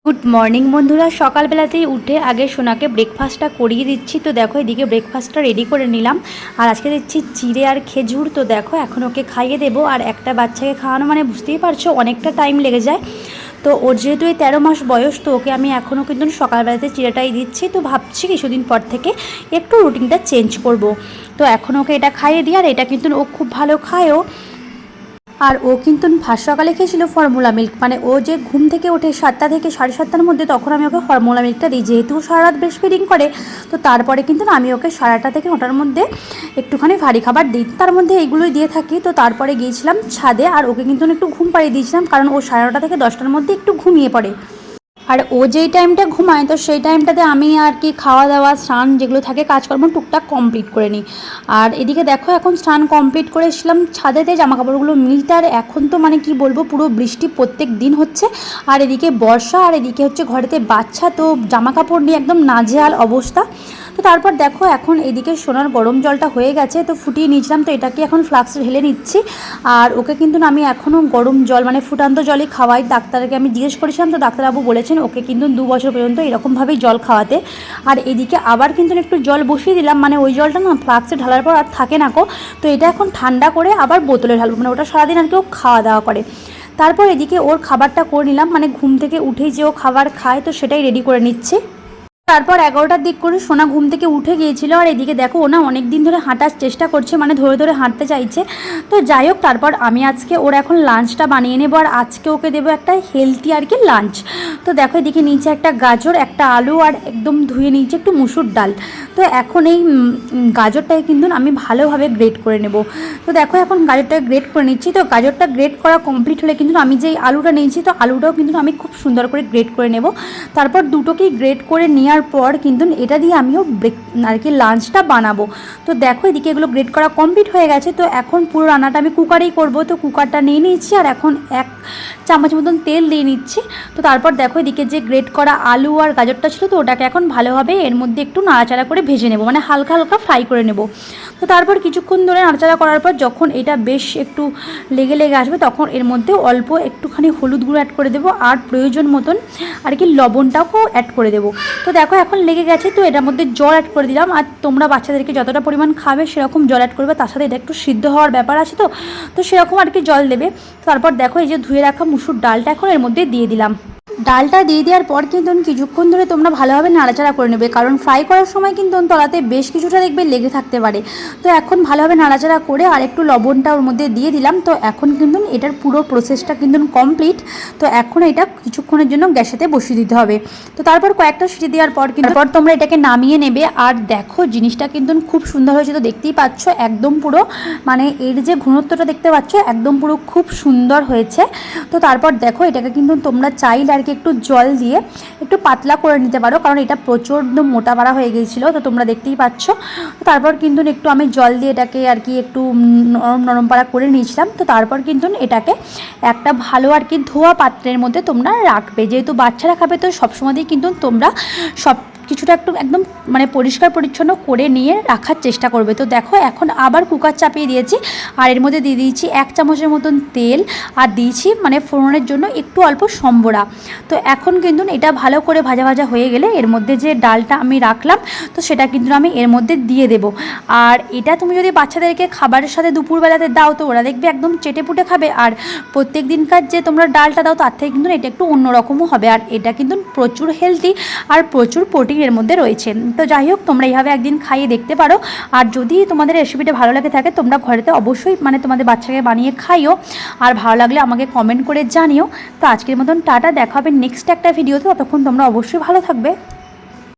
Good morning বন্ধুরা, সকালবেলাতেই উঠে আগে সোনাকে ব্রেকফাস্টটা করিয়ে দিচ্ছি। তো দেখো এদিকে ব্রেকফাস্টটা রেডি করে নিলাম। আর আজকে দিচ্ছি চিড়ে আর খেজুর। তো দেখো এখন ওকে খাইয়ে দেবো। আর একটা বাচ্চাকে খাওয়ানো মানে বুঝতেই পারছো অনেকটা টাইম লেগে যায়। তো ওর যেহেতু এই 13 মাস বয়স, তো ওকে আমি এখনও কিন্তু সকালবেলাতে চিড়েটাই দিচ্ছি। তো ভাবছি কিছুদিন পর থেকে একটু রুটিনটা চেঞ্জ করব। তো এখন ওকে এটা খাইয়ে দিই। আর এটা কিন্তু ও খুব ভালো খায়ও। আর ও কিন্তু ফার্স্ট সকালে খেয়েছিল ফর্মুলা মিল্ক, মানে ও যে ঘুম থেকে ওঠে 7টা থেকে 7:30টার মধ্যে, তখন আমি ওকে ফর্মুলা মিল্কটা দিই। যেহেতু সারা রাত ব্রেস্ট ফিডিং করে, তো তারপরে কিন্তু আমি ওকে 8:30 থেকে 9টার মধ্যে একটুখানি ভারী খাবার দিই। তার মধ্যে এইগুলোই দিয়ে থাকি। তো তারপরে গিয়েছিলাম ছাদে, আর ওকে কিন্তু একটু ঘুম পাড়িয়ে দিয়েছিলাম, কারণ ও 9:30 থেকে 10টার মধ্যে একটু ঘুমিয়ে পড়ে। আর ও যেই টাইমটা ঘুমায়, তো সেই টাইমটাতে আমি আর কি খাওয়া দাওয়া স্নান যেগুলো থাকে কাজকর্ম টুকটাক কমপ্লিট করে নিই। আর এদিকে দেখো এখন স্নান কমপ্লিট করে এসেছিলাম ছাদেতে জামা কাপড়গুলো মিলতে। আর এখন তো মানে কি বলবো, পুরো বৃষ্টি প্রত্যেক দিন হচ্ছে। আর এদিকে বর্ষা, আর এদিকে হচ্ছে ঘরেতে বাচ্চা, তো জামা কাপড় নিয়ে একদম নাজেহাল অবস্থা। তো তারপর দেখো এখন এদিকে সোনার গরম জলটা হয়ে গেছে, তো ফুটিয়ে নিয়েছিলাম। তো এটাকে এখন ফ্লাক্সে ঢেলে নিচ্ছি। আর ওকে কিন্তু আমি এখনও গরম জল মানে ফুটান্ত জলই খাওয়াই। ডাক্তারকে আমি জিজ্ঞেস করেছিলাম, তো ডাক্তারবাবু বলেছেন ওকে কিন্তু 2 বছর পর্যন্ত এরকমভাবেই জল খাওয়াতে। আর এদিকে আবার কিন্তু একটু জল বসিয়ে দিলাম, মানে ওই জলটা না ফ্লাক্সে ঢালার পর আর থাকে না কো। তো এটা এখন ঠান্ডা করে আবার বোতলে ঢালবো, মানে ওটা সারাদিন আর কি ও খাওয়া দাওয়া করে। তারপর এদিকে ওর খাবারটা করে নিলাম, মানে ঘুম থেকে উঠেই যে ও খাবার খায়, তো সেটাই রেডি করে নিচ্ছে। তারপর 11টার দিক করে সোনা ঘুম থেকে উঠে গিয়েছিল। আর এদিকে দেখো ওনা অনেক দিন ধরে হাঁটার চেষ্টা করছে, মানে ধরে ধরে হাঁটতে চাইছে। তো যাই হোক, তারপর আমি আজকে ওর এখন লাঞ্চটা বানিয়ে নেবো। আর আজকে ওকে দেবো একটা হেলদি আর কি লাঞ্চ। তো দেখো এদিকে নিচে একটা গাজর, একটা আলু, আর একদম ধুয়ে নিচে একটু মুসুর ডাল। তো এখন এই গাজরটাকে কিন্তু আমি ভালোভাবে গ্রেট করে নেব। তো দেখো এখন গাজরটাকে গ্রেট করে নিচ্ছি। তো গাজরটা গ্রেট করা কমপ্লিট হলে কিন্তু আমি যেই আলুটা নিয়েছি, তো আলুটাও কিন্তু আমি খুব সুন্দর করে গ্রেট করে নেব। তারপর দুটোকেই গ্রেট করে নেওয়ার পর কিন্তু এটা দিয়ে আমিও আর কি লাঞ্চটা বানাবো। তো দেখো এদিকে এগুলো গ্রেট করা কমপ্লিট হয়ে গেছে। তো এখন পুরো রান্নাটা আমি কুকারেই করব। তো কুকারটা নিয়ে নিয়েছি, আর এখন 1 চামচ মতন তেল দিয়ে নিচ্ছি। তো তারপর দেখো এদিকে যে গ্রেট করা আলু আর গাজরটা ছিল, তো ওটাকে এখন ভালোভাবে এর মধ্যে একটু নাড়াচাড়া করে ভেজে নেব, মানে হালকা হালকা ফ্রাই করে নেব। তো তারপর কিছুক্ষণ ধরে নাড়াচাড়া করার পর যখন এটা বেশ একটু লেগে লেগে আসবে, তখন এর মধ্যে অল্প একটুখানি হলুদ গুঁড়ো অ্যাড করে দেবো, আর প্রয়োজন মতন আর কি লবণটাকেও অ্যাড করে দেবো। তো দেখো এখন লেগে গেছে, তো এটার মধ্যে জল অ্যাড করে দিলাম। আর তোমরা বাচ্চাদেরকে যতটা পরিমাণ খাবে সেরকম জল অ্যাড করবে, তার সাথে এটা একটু সিদ্ধ হওয়ার ব্যাপার আছে, তো সেরকম আর কি জল দেবে। তারপর দেখো এই যে ধুয়ে রাখা মুসুর ডালটা এখন এর মধ্যে দিয়ে দিলাম। ডালটা দিয়ে দেওয়ার পর কিন্তু কিছুক্ষণ ধরে তোমরা ভালোভাবে নাড়াচাড়া করে নেবে, কারণ ফ্রাই করার সময় কিন্তু তলাতে বেশ কিছুটা দেখবে লেগে থাকতে পারে। তো এখন ভালোভাবে নাড়াচাড়া করে আর একটু লবণটা ওর মধ্যে দিয়ে দিলাম। তো এখন কিন্তু এটার পুরো প্রসেসটা কিন্তু কমপ্লিট। তো এখন এটা কিছুক্ষণের জন্য গ্যাসেতে বসিয়ে দিতে হবে। তো তারপর কয়েকটা সিটি দেওয়ার পর কিন্তু তোমরা এটাকে নামিয়ে নেবে। আর দেখো জিনিসটা কিন্তু খুব সুন্দর হয়েছে, তো দেখতেই পাচ্ছ একদম পুরো মানে এর যে ঘনত্বটা দেখতে পাচ্ছ একদম পুরো খুব সুন্দর হয়েছে। তো তারপর দেখো এটাকে কিন্তু তোমরা চাইলে আর কি একটু জল দিয়ে একটু পাতলা করে নিতে পারো, কারণ এটা প্রচণ্ড মোটা পাড়া হয়ে গিয়েছিলো, তো তোমরা দেখতেই পাচ্ছ। তারপর কিন্তু একটু আমি জল দিয়ে এটাকে আর কি একটু নরম নরম পাড়া করে নিয়েছিলাম। তো তারপর কিন্তু এটাকে একটা ভালো আর কি ধোয়া পাত্রের মধ্যে তোমরা রাখবে, যেহেতু বাচ্চারা খাবে, তো সবসময়তেই কিন্তু তোমরা সব কিছুটা একটু একদম মানে পরিষ্কার পরিচ্ছন্ন করে নিয়ে রাখার চেষ্টা করবে। তো দেখো এখন আবার কুকার চাপিয়ে দিয়েছি, আর এর মধ্যে দিয়ে দিয়েছি 1 চামচের মতন তেল, আর দিয়েছি মানে ফোড়নের জন্য একটু অল্প সম্বরা। তো এখন কিন্তু এটা ভালো করে ভাজা ভাজা হয়ে গেলে এর মধ্যে যে ডালটা আমি রাখলাম, তো সেটা কিন্তু আমি এর মধ্যে দিয়ে দেব। আর এটা তুমি যদি বাচ্চাদেরকে খাবারের সাথে দুপুরবেলাতে দাও, তো ওরা দেখবে একদম চেটেপুটে খাবে। আর প্রত্যেক দিনকার যে তোমরা ডালটা দাও তার থেকে কিন্তু এটা একটু অন্যরকমও হবে। আর এটা কিন্তু প্রচুর হেলদি আর প্রচুর প্রোটিন এর মধ্যে রয়েছে। তো যাই হোক, তোমরা এইভাবে একদিন খাইয়ে দেখতে পারো। আর যদি তোমাদের রেসিপিটা ভালো লাগে থাকে, তোমরা ঘরেতে অবশ্যই মানে তোমাদের বাচ্চাকে বানিয়ে খাইও। আর ভালো লাগলে আমাকে কমেন্ট করে জানিও। তো আজকের মতন টাটা, দেখা হবে নেক্সট একটা ভিডিওতে। ততক্ষণ তোমরা অবশ্যই ভালো থাকবে।